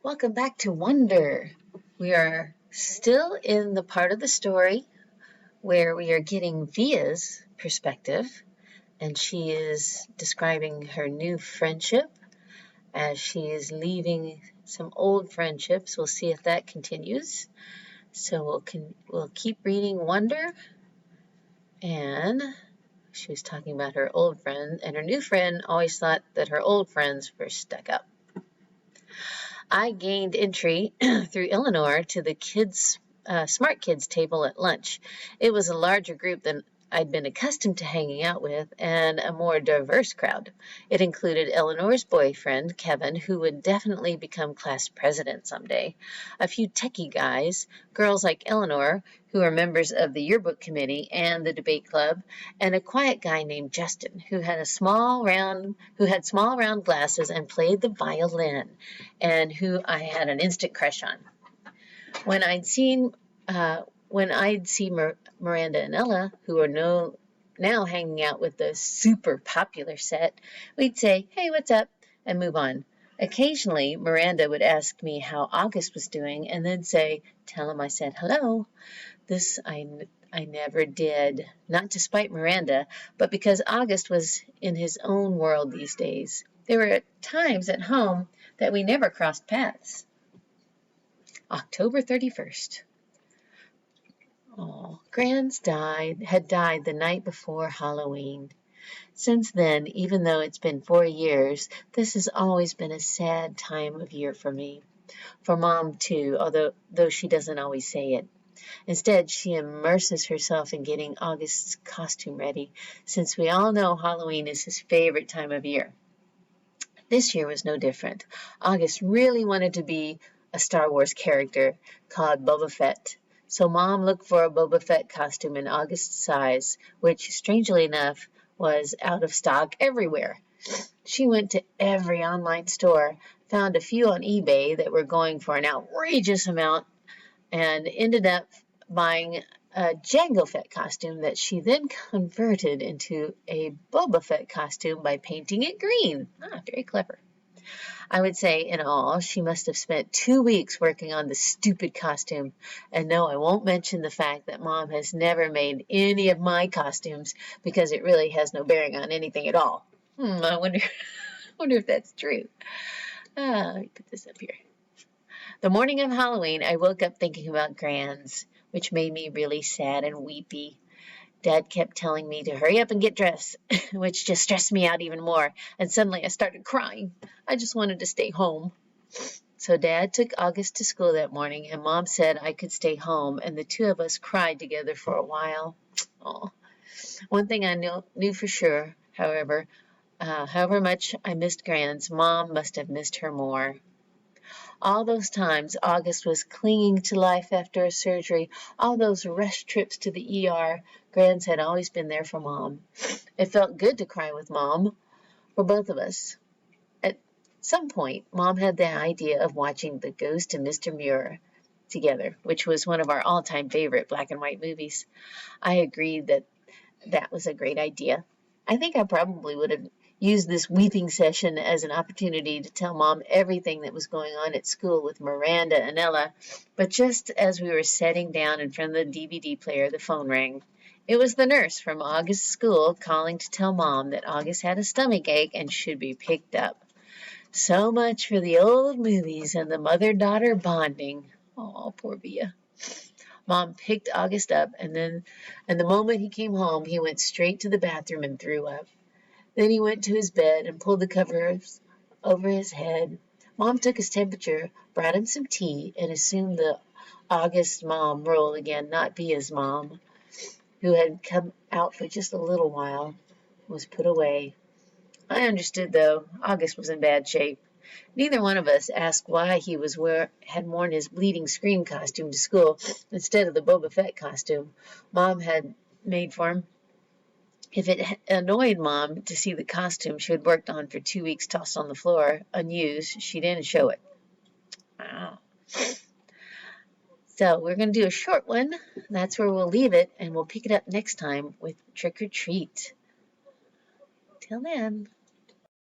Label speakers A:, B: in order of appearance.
A: Welcome back to Wonder. We are still in the part of the story where we are getting Via's perspective, and she is describing her new friendship as she is leaving some old friendships. We'll see if that continues. So we'll keep reading Wonder, and she was talking about her old friend, and her new friend always thought that her old friends were stuck up. I gained entry through Eleanor to the Smart Kids table at lunch. It was a larger group than I'd been accustomed to hanging out with, and a more diverse crowd. It included Eleanor's boyfriend, Kevin, who would definitely become class president someday, a few techie guys, girls like Eleanor, who are members of the yearbook committee and the debate club, and a quiet guy named Justin, who had small round glasses and played the violin, and who I had an instant crush on. When I'd see Miranda and Ella, who are now hanging out with the super popular set, we'd say, "Hey, what's up?" and move on. Occasionally, Miranda would ask me how August was doing and then say, "Tell him I said hello." This I never did, not to spite Miranda, but because August was in his own world these days. There were times at home that we never crossed paths. October 31st. Oh, Grans had died the night before Halloween. Since then, even though it's been 4 years, this has always been a sad time of year for me. For Mom, too, though she doesn't always say it. Instead, she immerses herself in getting August's costume ready, since we all know Halloween is his favorite time of year. This year was no different. August really wanted to be a Star Wars character called Boba Fett. So Mom looked for a Boba Fett costume in August's size, which, strangely enough, was out of stock everywhere. She went to every online store, found a few on eBay that were going for an outrageous amount, and ended up buying a Jango Fett costume that she then converted into a Boba Fett costume by painting it green. Very clever. I would say in all, she must have spent 2 weeks working on the stupid costume. And no, I won't mention the fact that Mom has never made any of my costumes because it really has no bearing on anything at all. I wonder if that's true. Let me put this up here. The morning of Halloween, I woke up thinking about Grans, which made me really sad and weepy. Dad kept telling me to hurry up and get dressed, which just stressed me out even more, and suddenly I started crying. I just wanted to stay home. So Dad took August to school that morning, and Mom said I could stay home, and the two of us cried together for a while. Oh. One thing I knew for sure, however much I missed Grans, Mom must have missed her more. All those times August was clinging to life after a surgery, all those rush trips to the ER, Grans had always been there for Mom. It felt good to cry with Mom, for both of us. At some point, Mom had the idea of watching The Ghost of Mr. Muir together, which was one of our all-time favorite black and white movies. I agreed that was a great idea. I think I probably would have used this weeping session as an opportunity to tell Mom everything that was going on at school with Miranda and Ella, but just as we were sitting down in front of the DVD player, the phone rang. It was the nurse from August's school calling to tell Mom that August had a stomach ache and should be picked up. So much for the old movies and the mother-daughter bonding. Oh, poor Via. Mom picked August up, and the moment he came home, he went straight to the bathroom and threw up. Then he went to his bed and pulled the covers over his head. Mom took his temperature, brought him some tea, and assumed the August mom role again, not Via's mom, who had come out for just a little while, was put away. I understood, though. August was in bad shape. Neither one of us asked why he had worn his bleeding scream costume to school instead of the Boba Fett costume Mom had made for him. If it annoyed Mom to see the costume she had worked on for 2 weeks tossed on the floor, unused, she didn't show it. Wow. So we're going to do a short one. That's where we'll leave it, and we'll pick it up next time with Trick or Treat. Till then.